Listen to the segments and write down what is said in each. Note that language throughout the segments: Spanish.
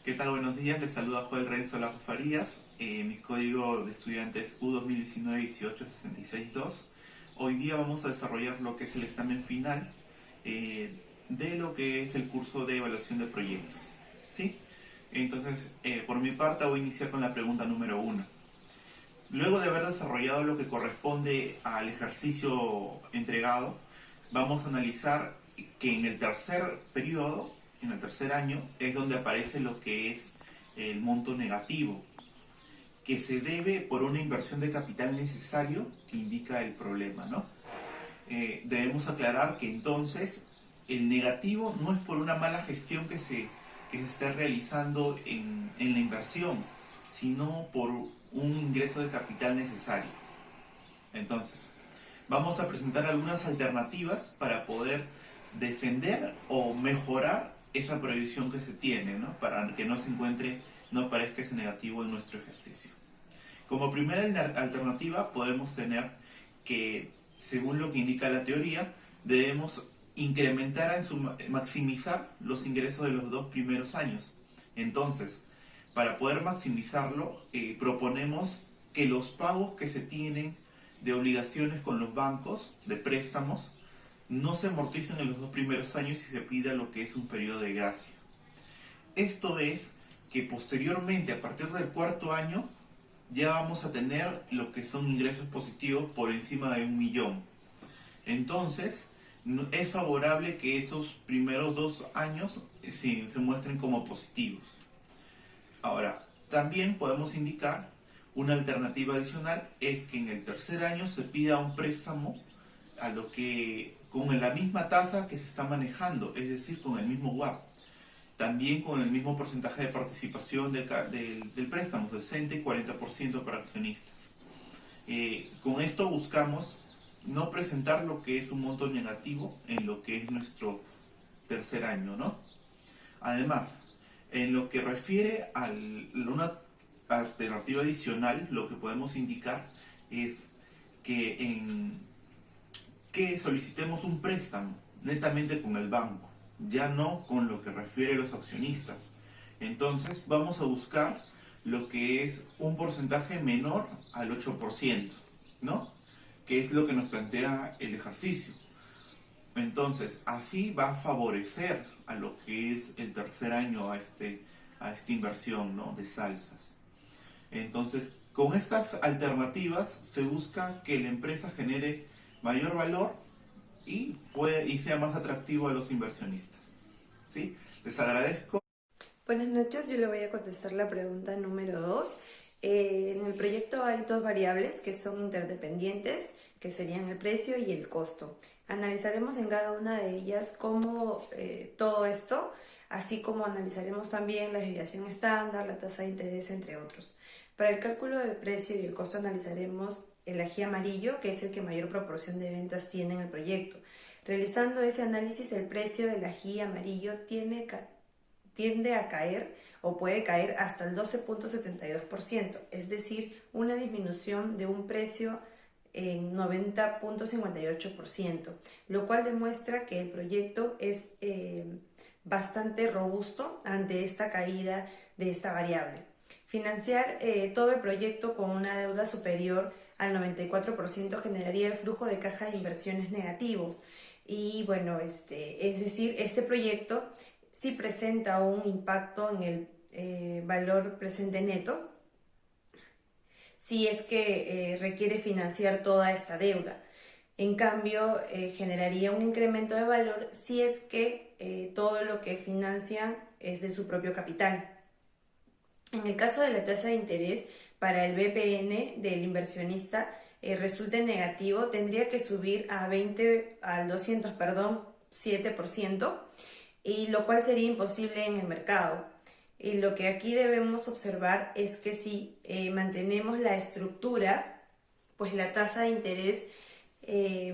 ¿Qué tal? Buenos días, les saluda Joel Renzo Lajo Farías. Mi código de estudiante es U2019-18662. Hoy día vamos a desarrollar lo que es el examen final de lo que es el curso de evaluación de proyectos. ¿Sí? Entonces, por mi parte voy a iniciar con la pregunta número 1. Luego de haber desarrollado lo que corresponde al ejercicio entregado, vamos a analizar que en el tercer periodo, en el tercer año, es donde aparece lo que es el monto negativo, que se debe por una inversión de capital necesario que indica el problema, ¿no? Debemos aclarar que entonces el negativo no es por una mala gestión que se esté realizando en la inversión, sino por un ingreso de capital necesario. Entonces, vamos a presentar algunas alternativas para poder defender o mejorar esa proyección que se tiene, ¿no? Para que no aparezca ese negativo en nuestro ejercicio. Como primera alternativa podemos tener que, según lo que indica la teoría, debemos maximizar los ingresos de los 2 primeros años. Entonces, para poder maximizarlo, proponemos que los pagos que se tienen de obligaciones con los bancos, de préstamos, no se amorticen en los 2 primeros años y se pida lo que es un periodo de gracia. Esto es que posteriormente, a partir del cuarto año, ya vamos a tener lo que son ingresos positivos por encima de 1 millón. Entonces, es favorable que esos primeros 2 años se muestren como positivos. Ahora, también podemos indicar una alternativa adicional, es que en el tercer año se pida un préstamo con la misma tasa que se está manejando, es decir, con el mismo WAP. También con el mismo porcentaje de participación del préstamo, 60 y 40% para accionistas. Con esto buscamos no presentar lo que es un monto negativo en lo que es nuestro tercer año, ¿no? Además, en lo que refiere a una alternativa adicional, lo que podemos indicar es que solicitemos un préstamo netamente con el banco, ya no con lo que refiere a los accionistas. Entonces vamos a buscar lo que es un porcentaje menor al 8%, ¿no? Que es lo que nos plantea el ejercicio. Entonces, así va a favorecer a lo que es el tercer año a esta inversión, ¿no? De salsas. Entonces, con estas alternativas se busca que la empresa genere mayor valor y sea más atractivo a los inversionistas. ¿Sí? Les agradezco. Buenas noches, yo le voy a contestar la pregunta número 2. En el proyecto hay dos variables que son interdependientes, que serían el precio y el costo. Analizaremos en cada una de ellas cómo todo esto, así como analizaremos también la desviación estándar, la tasa de interés, entre otros. Para el cálculo del precio y el costo analizaremos el ají amarillo, que es el que mayor proporción de ventas tiene en el proyecto. Realizando ese análisis, el precio del ají amarillo tiende a caer o puede caer hasta el 12.72%, es decir, una disminución de un precio en 90.58%, lo cual demuestra que el proyecto es bastante robusto ante esta caída de esta variable. Financiar todo el proyecto con una deuda superior al 94% generaría el flujo de caja de inversiones negativos. Y bueno, es decir, este proyecto sí presenta un impacto en el valor presente neto, si es que requiere financiar toda esta deuda. En cambio, generaría un incremento de valor si es que todo lo que financian es de su propio capital. En el caso de la tasa de interés, para el BPN del inversionista resulte negativo, tendría que subir al 7%, y lo cual sería imposible en el mercado. Lo que aquí debemos observar es que si mantenemos la estructura, pues la tasa de interés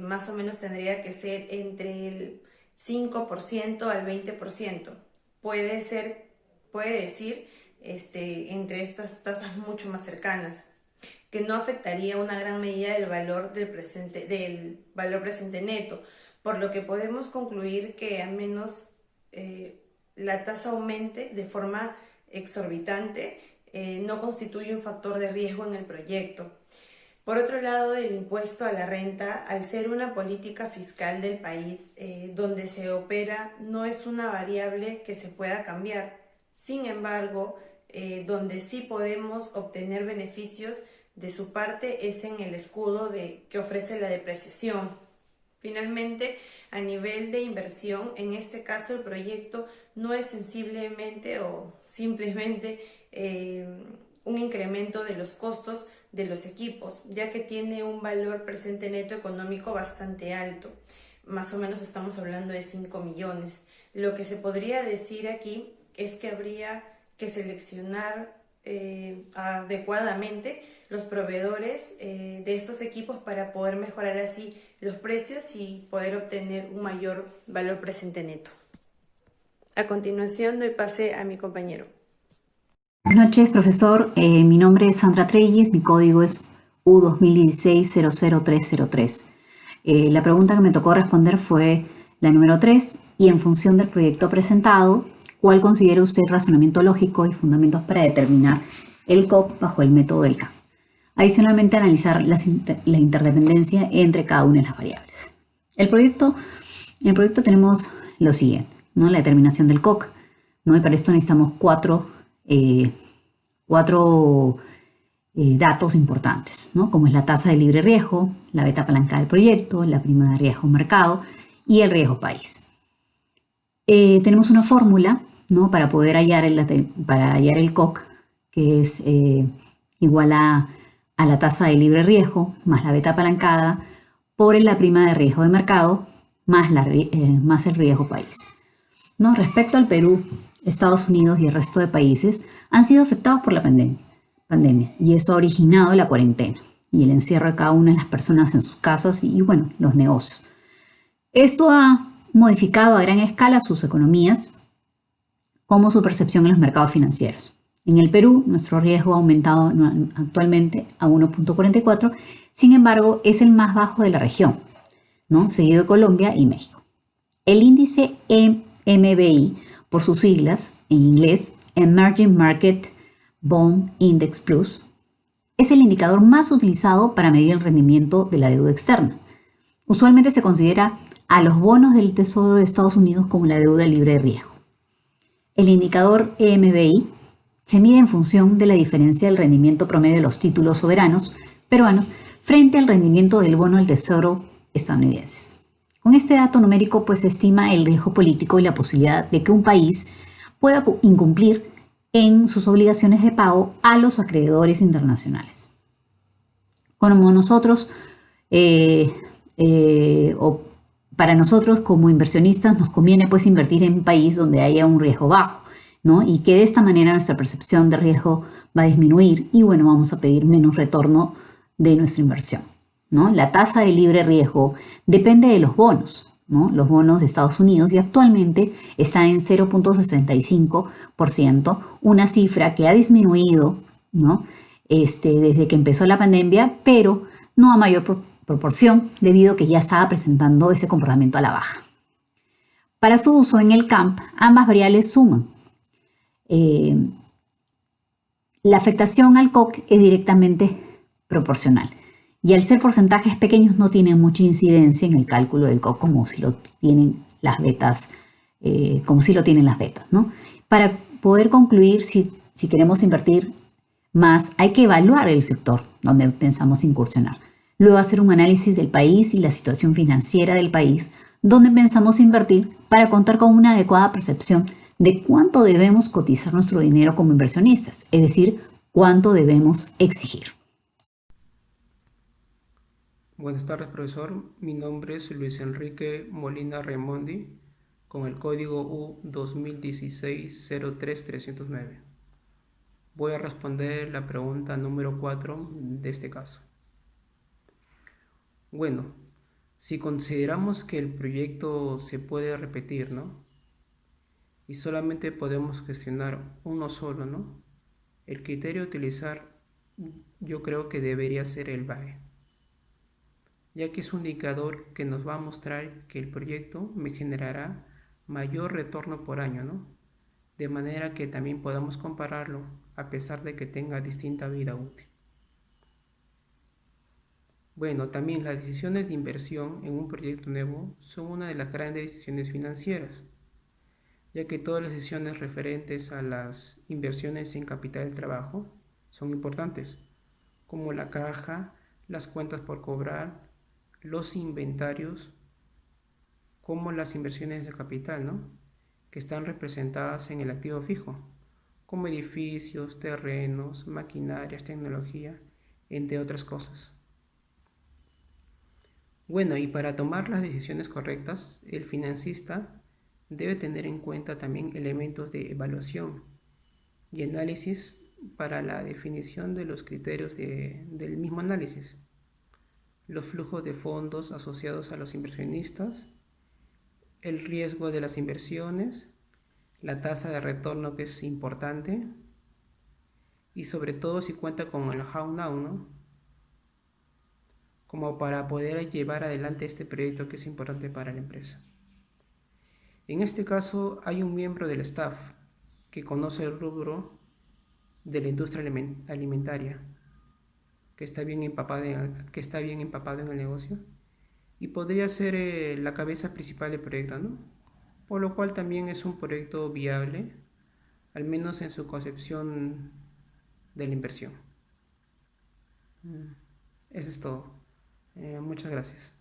más o menos tendría que ser entre el 5% al 20%. Puede decir entre estas tasas mucho más cercanas, que no afectaría una gran medida del valor presente neto, por lo que podemos concluir que al menos la tasa aumente de forma exorbitante no constituye un factor de riesgo en el proyecto. Por otro lado, el impuesto a la renta, al ser una política fiscal del país donde se opera, no es una variable que se pueda cambiar. Sin embargo, donde sí podemos obtener beneficios de su parte es en el escudo que ofrece la depreciación. Finalmente, a nivel de inversión, en este caso el proyecto no es sensiblemente o simplemente un incremento de los costos de los equipos, ya que tiene un valor presente neto económico bastante alto. Más o menos estamos hablando de 5 millones. Lo que se podría decir aquí es que habría que seleccionar adecuadamente los proveedores de estos equipos para poder mejorar así los precios y poder obtener un mayor valor presente neto. A continuación doy pase a mi compañero. Buenas noches, profesor. Mi nombre es Sandra Treyes, mi código es U2016-00303. La pregunta que me tocó responder fue la número 3 y en función del proyecto presentado, ¿cuál considera usted razonamiento lógico y fundamentos para determinar el COC bajo el método del CAP? Adicionalmente, analizar la interdependencia entre cada una de las variables. En el proyecto tenemos lo siguiente, ¿no? La determinación del COC, ¿no? Y para esto necesitamos cuatro datos importantes, ¿no? Como es la tasa de libre riesgo, la beta apalancada del proyecto, la prima de riesgo mercado y el riesgo país. Tenemos una fórmula, ¿no? Para poder hallar el COC, que es igual a la tasa de libre riesgo más la beta apalancada por la prima de riesgo de mercado más el riesgo país, ¿no? Respecto al Perú, Estados Unidos y el resto de países han sido afectados por la pandemia y eso ha originado la cuarentena y el encierro de cada una de las personas en sus casas y bueno, los negocios. Esto ha modificado a gran escala sus economías como su percepción en los mercados financieros. En el Perú, nuestro riesgo ha aumentado actualmente a 1.44, sin embargo, es el más bajo de la región, ¿no? Seguido de Colombia y México. El índice MBI, por sus siglas, en inglés, Emerging Market Bond Index Plus, es el indicador más utilizado para medir el rendimiento de la deuda externa. Usualmente se considera a los bonos del Tesoro de Estados Unidos como la deuda libre de riesgo. El indicador MBI se mide en función de la diferencia del rendimiento promedio de los títulos soberanos peruanos frente al rendimiento del bono del Tesoro estadounidense. Con este dato numérico pues se estima el riesgo político y la posibilidad de que un país pueda incumplir en sus obligaciones de pago a los acreedores internacionales. Como nosotros, para nosotros como inversionistas nos conviene pues invertir en un país donde haya un riesgo bajo, ¿no? Y que de esta manera nuestra percepción de riesgo va a disminuir y bueno, vamos a pedir menos retorno de nuestra inversión, ¿no? La tasa de libre riesgo depende de los bonos, ¿no? Los bonos de Estados Unidos y actualmente está en 0.65%, una cifra que ha disminuido, ¿no? Desde que empezó la pandemia, pero no a mayor proporción debido a que ya estaba presentando ese comportamiento a la baja. Para su uso en el CAMP, ambas variables suman. La afectación al COC es directamente proporcional y al ser porcentajes pequeños no tienen mucha incidencia en el cálculo del COC como si lo tienen las betas, ¿no? Para poder concluir si queremos invertir más, hay que evaluar el sector donde pensamos incursionar. Luego hacer un análisis del país y la situación financiera del país donde pensamos invertir para contar con una adecuada percepción de cuánto debemos cotizar nuestro dinero como inversionistas, es decir, cuánto debemos exigir. Buenas tardes, profesor. Mi nombre es Luis Enrique Molina Raimondi, con el código U2016-03309. Voy a responder la pregunta número 4 de este caso. Bueno, si consideramos que el proyecto se puede repetir, ¿no? Y solamente podemos gestionar uno solo, ¿no? El criterio a utilizar yo creo que debería ser el BAE, ya que es un indicador que nos va a mostrar que el proyecto me generará mayor retorno por año, ¿no? de manera que también podamos compararlo a pesar de que tenga distinta vida útil. Bueno, también las decisiones de inversión en un proyecto nuevo son una de las grandes decisiones financieras, ya que todas las decisiones referentes a las inversiones en capital de trabajo son importantes, como la caja, las cuentas por cobrar, los inventarios, como las inversiones de capital, ¿no? Que están representadas en el activo fijo, como edificios, terrenos, maquinarias, tecnología, entre otras cosas. Bueno, y para tomar las decisiones correctas, el financista debe tener en cuenta también elementos de evaluación y análisis para la definición de los criterios del mismo análisis, los flujos de fondos asociados a los inversionistas, el riesgo de las inversiones, la tasa de retorno que es importante y sobre todo si cuenta con el how now, ¿no? Como para poder llevar adelante este proyecto que es importante para la empresa. En este caso hay un miembro del staff que conoce el rubro de la industria alimentaria, que está bien empapado en el negocio y podría ser la cabeza principal del proyecto, ¿no? Por lo cual también es un proyecto viable, al menos en su concepción de la inversión. Eso es todo. Muchas gracias.